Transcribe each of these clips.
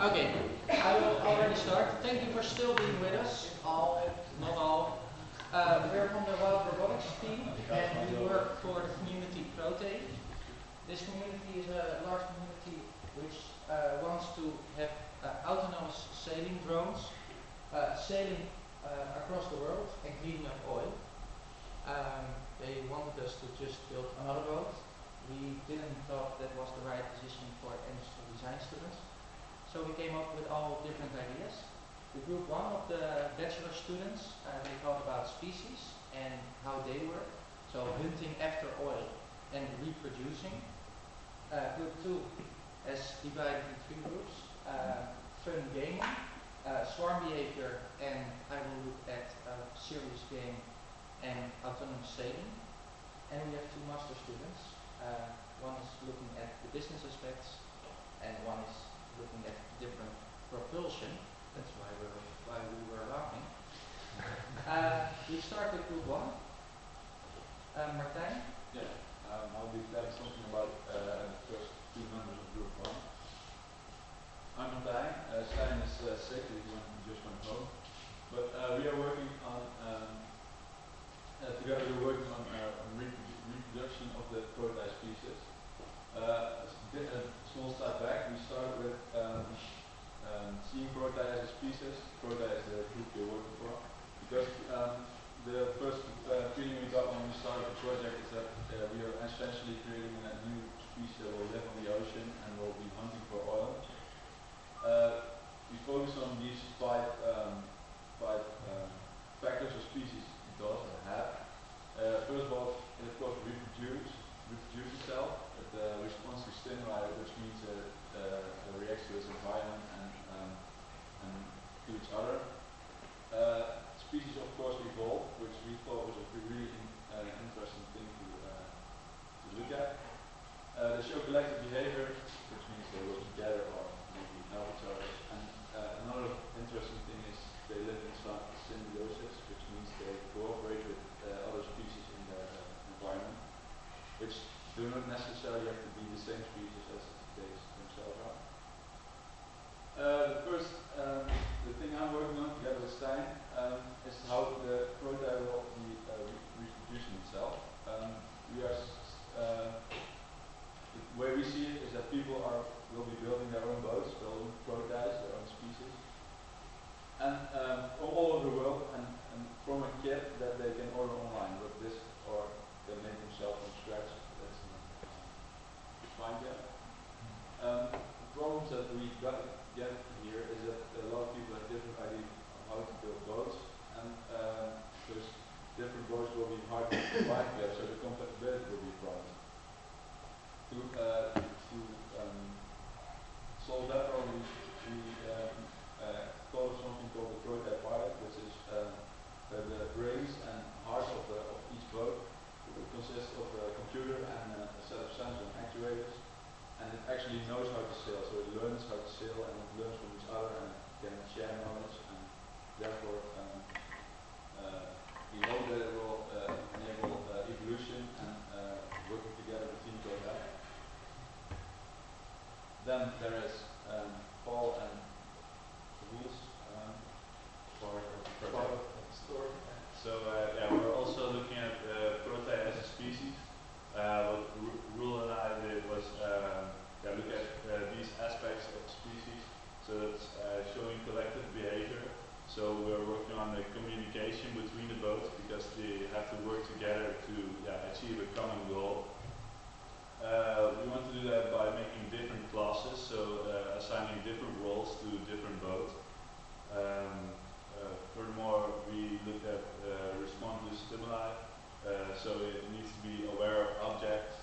Okay, I will already start. Thank you for still being with us, all, not all. We're from the Wild Robotics team, and we work for the community protei. This community is a large community which wants to have autonomous sailing drones, sailing across the world and cleaning up oil. They wanted us to just build another boat. We didn't thought that was the right decision for industrial design students. So we came up with all different ideas. The group one of the bachelor students, they thought about species and how they work. So hunting after oil and reproducing. Group two is divided in three groups. Fun gaming, swarm behavior, and I will look at serious game and autonomous sailing. And we have two master students. One is looking at the business aspects, and one is looking at different propulsion. That's why we were laughing. We start with group one. Martijn? Yeah, I'll be telling something about the first two members of group one. I'm Martijn. Stijn is sick, he just went home. But we are working on, together we're working on reproduction of the protei species. A small step back, we started with seeing protei as a species. Protei is the group we're working for. Because the first feeling we got when we started the project is that we are essentially creating a new species that will live on the ocean and will be hunting for oil. We focus on these five factors or species it does or have. First of all, it of course reproduce itself. It responds to stimuli, which means it reacts to its environment and to each other. Species of course evolve, which we thought was a really interesting thing to look at. They show collective behavior, which means they work together or maybe help each other. And another interesting thing is they live in symbiosis, which means they cooperate with other species in their environment, which do not necessarily have to be the same species as they themselves are. The thing I'm working on together with Stijn is how the protei will be reproducing itself. The way we see it is that people will be building their own boats, their own proteis, their own species, and from all over the world, and from a kit that they can order online, but this or they make themselves from scratch. That's not defined yet. The problems that we get here is that a lot of people have different ideas on how to build boats, and there's different boats will be hard to combine together, so the compatibility will be a problem. To solve that problem, we thought of something called the protei pilot, which is the brains and heart of each boat. It consists of a computer and a set of sensors and actuators, and it actually knows how to sail. So it learns how to sail, and it learns from each other, and it can share knowledge, and therefore we hope that it will enable evolution and working together between protei. Then there is Paul and Niels, part of the story. So yeah, we're also looking at protei as a species. What Roel and I did was look at these aspects of species. So that's showing collective behavior. So we're working on the communication between the boats because they have to work together to achieve a common goal. We want to do that by making different classes, so assigning different roles to different boats. Furthermore, we looked at response to stimuli, so it needs to be aware of objects,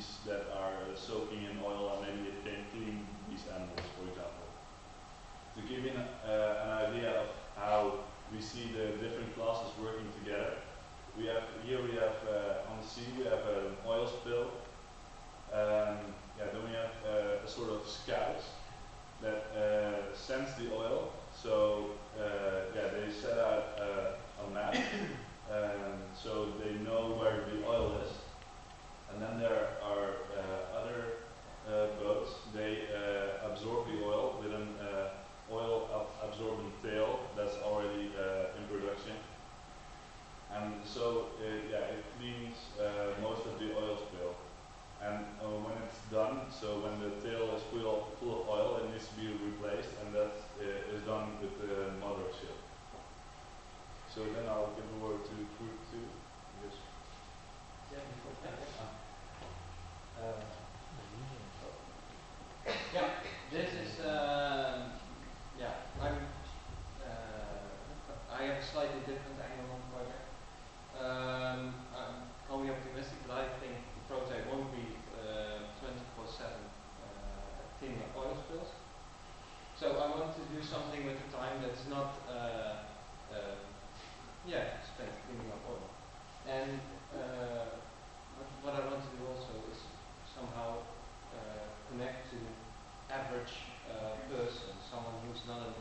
species that are soaking in oil, and maybe it can clean these animals, for example. To give you an idea of how we see the different classes working together, we have on the sea we have an oil spill. Then we have a sort of scouts that sense the oil. So they set out a map, so they know where the oil is. And then there are other boats. They absorb the oil with an oil absorbing tail that's already in production. And so it cleans most of the oil spill. And when it's done, so when the tail is full of oil, it needs to be replaced, and that is done with the mother ship. So then I'll give the word to Group 2. Yes. This is I have a slightly different angle on the project. I'm only optimistic, but I think the protei won't be 24/7 cleaning up oil spills. So I want to do something with the time that's not spent cleaning up oil. And what I want to do also is somehow connect to the average person, someone who's not an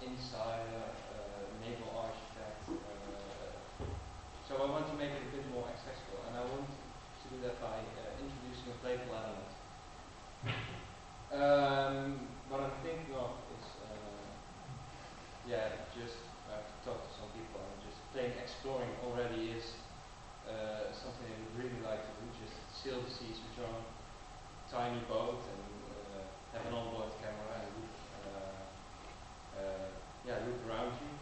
insider, naval architect. So I want to make it a bit more accessible, and I want to do that by introducing a playful element. What I'm thinking of is, I've talked to some people, and just plain exploring already is something I would really like to do. Just sail the seas with your own tiny boat and have an onboard camera and look around you.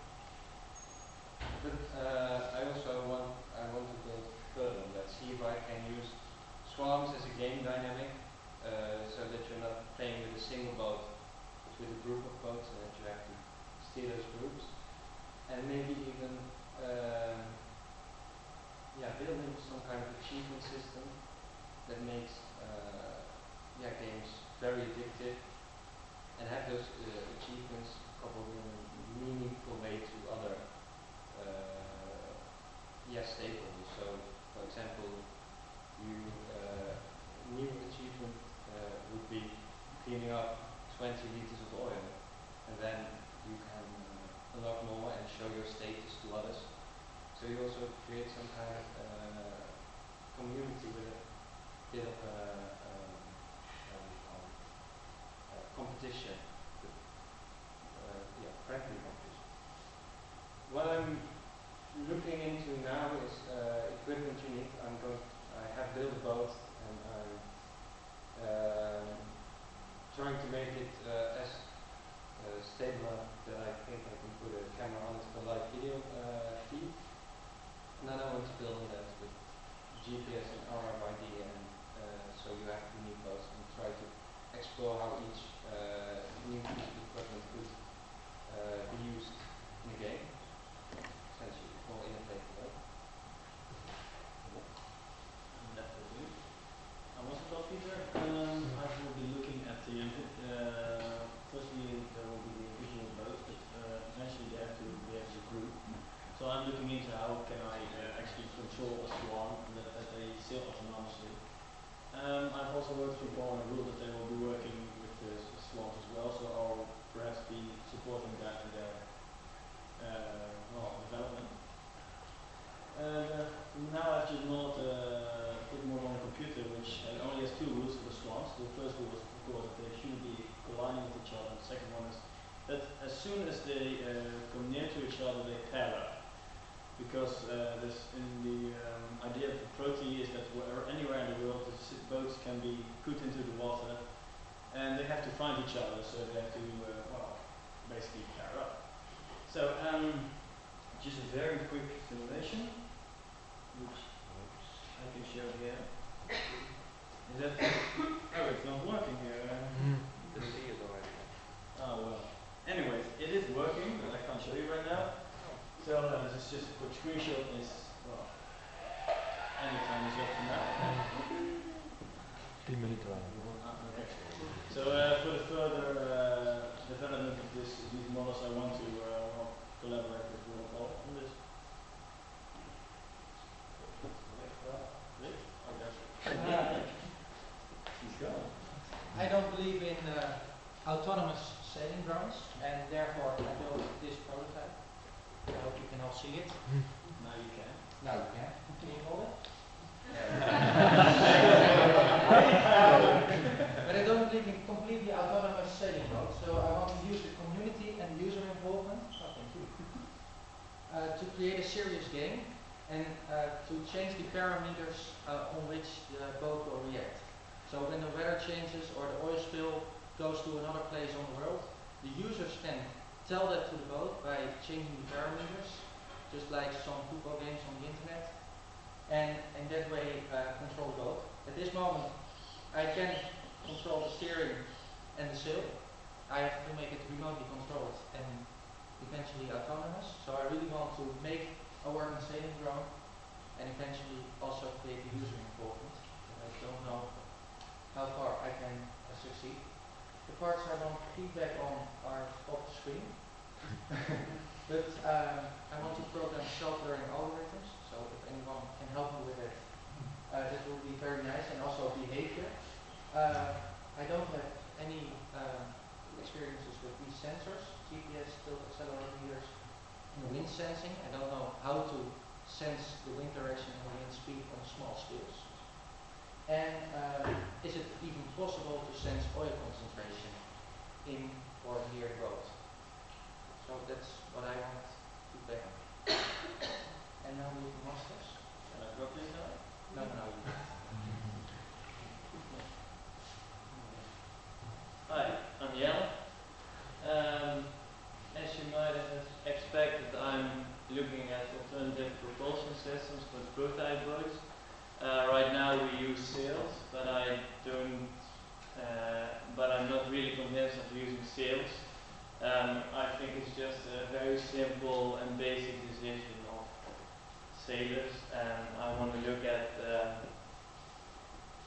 But I want to build further on that. See if I can use swarms as a game dynamic, so that you're not playing with a single boat, but with a group of boats, and that you have to steer those groups. And maybe even building some kind of achievement system that makes games very addictive, and have those achievements coupled in a meaningful way to other stakeholders. So, for example, new achievement would be cleaning up 20 liters of oil, and then you can unlock more and show your status to others. So you also create some kind of community with a bit of competition, friendly competition. What I'm looking into now is equipment you need. I have built a boat, and I'm trying to make it as stable that I think I can put a camera on it for live video feed. And then I want to build on that with GPS and RFID, and so you have to meet both and try to explore how each new piece of equipment could be used in a game, essentially, or in a playful way. That will do. I'm also about Peter. I will be looking at the firstly there will be the individual boats, but eventually they have to be as a group. So I'm looking into how can I actually control a swan and that they sail autonomously. I've also worked through Paul and Rule that they will be working with the swans as well, so I'll perhaps be supporting that in their development. Now I've just not put more on a computer, which only has two rules for the swans. The first rule is, of course, that they shouldn't be colliding with each other. And the second one is that as soon as they come near to each other, they pair up. Because in the idea of the protei is that anywhere in the world, the boats can be put into the water, and they have to find each other, so they have to basically pair up. So just a very quick simulation, which I can show here. Is that it's not working here. The sea is already there. Oh well. Anyways, it is working, but I can't show you right now. So this is just a quick screenshot. Anytime is up to now. Okay. So for the further development of these models, I want to collaborate with you all on this. I don't believe in autonomous sailing drones, and therefore I built this prototype. I hope you can all see it. Now you can. Now you can. Can you hold it? But I don't believe in completely autonomous sailing boats, so I want to use the community and user involvement to create a serious game and to change the parameters on which the boat will react. So when the weather changes or the oil spill goes to another place on the world, the users can tell that to the boat by changing the parameters, just like some football games on the internet, and in that way control the boat. At this moment, I can control the steering and the sail. I have to make it remotely controlled and eventually autonomous. So I really want to make a working sailing drone and eventually also create the user involvement. But I don't know how far I can succeed. The parts I want feedback on are off the screen. But I want to program self-learning algorithms, so if anyone can help me with it, that would be very nice, and also behavior. I don't have any experiences with these sensors, GPS, tilt accelerometers, and wind sensing. I don't know how to sense the wind direction and wind speed on small scales. And is it even possible to sense oil concentration in or near the boat? So that's what I want feedback on. And now we have the masters. Can I drop this now? No, no, no. Hi, I'm Jelle. As you might have expected, I'm looking at alternative propulsion systems for the prototype boats. Right now we use sails, but I'm not really convinced of using sails. I think it's just a very simple and basic decision of sailors, and I want to look at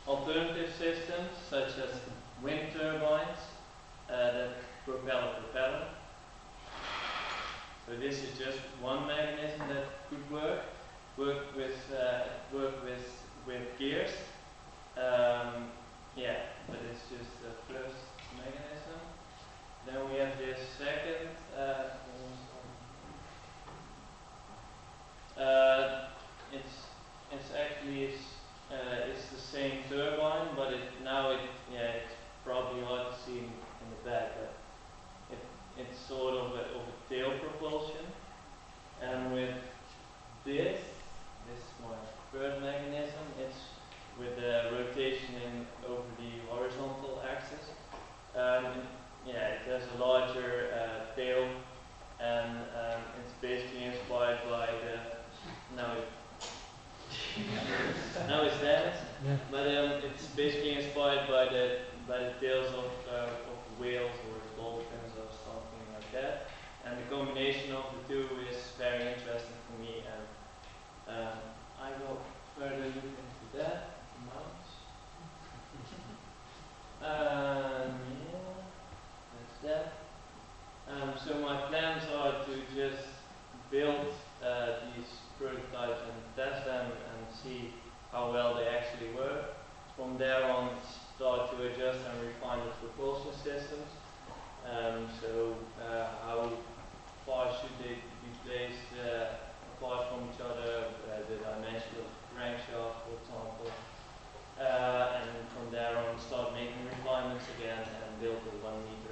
alternative systems such as wind turbines that propel a propeller. So this is just one mechanism that could work with gears. Yeah, but it's just the first mechanism. Then we have this second. It's actually it's the same turbine, but it's probably hard to see in the back, but it's sort of a tail propulsion. And with this is my third mechanism. It's with the rotation over the horizontal axis. It has a larger tail, and it's basically inspired by the now now it's damaged, but it's basically inspired by the tails of whales or dolphins or something like that. And the combination of the two is very interesting for me, and I will further look into that mounts. Yeah, that's that. So my plans are to just build these prototypes and test them and see how well they actually work. From there on, start to adjust and refine the propulsion systems. How far should they be placed apart from each other, the dimension of the crankshaft, for example. And from there on, start making refinements again and build the 1 meter